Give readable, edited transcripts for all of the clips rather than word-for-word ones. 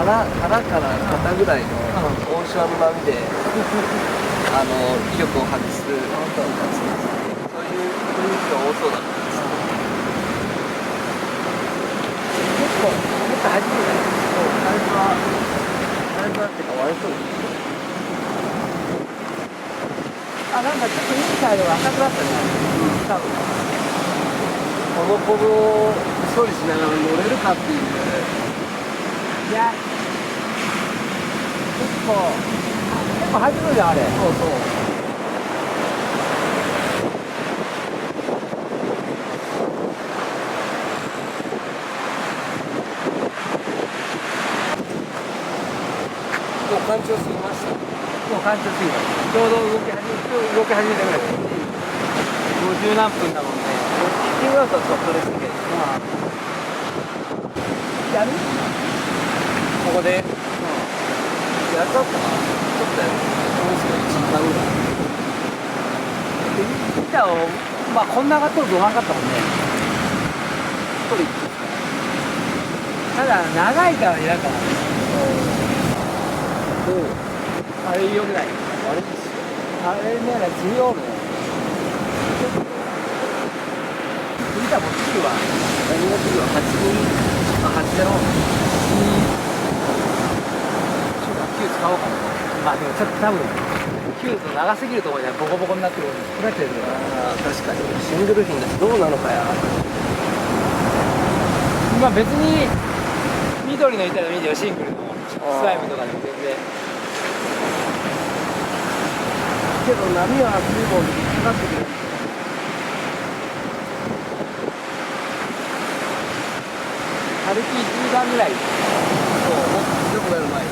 腹から肩ぐらいのオンショアの波で威力を発揮するそういう雰囲気が多そうだったんです。結構初めてだよ。サイズはっていうか割れそうです。あ、なんかちょっとインサイドが赤くなったね。多分。この子を処理しながら乗れるかっていう。いや、結構入ってくるじゃん、あれ。そうそう。もう干潮過ぎました。もう干潮過ぎました。ちょうど動き始めたぐらいです。50何分だもんね。1分だったらちょっとですけど。やる？ここで。やったかな。ちょっとやる。もうすぐ1時間ぐらい。板をまあこんな上がっとると思わなかったもんね。トリックですか。ただ長いからいらんからね。あれよくない。あれですよ。あれね、強いね。板持ってくるわ。何が次は82、80。9使おうかな。まあでもちょっと多分9と長すぎると思うじゃん。ボコボコになってる。なっちゃうから。ああ、確かにシングルフィンだしどうなのかや。まあ別に緑の板でもいいんだよ、シングルのスライムとかでも全然。けど波は水分にかかってくる。軽き10番ぐらい。そう、もっと強くなる前に。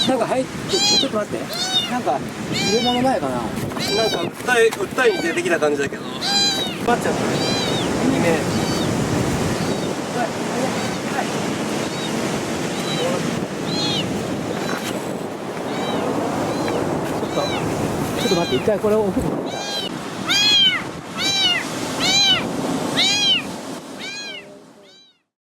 なんか入ってちょっと待ってなんか入れ物前かな。なんか訴えに出てきた感じだけど待っちゃったねいいねちょっと待って一回これを置くのさ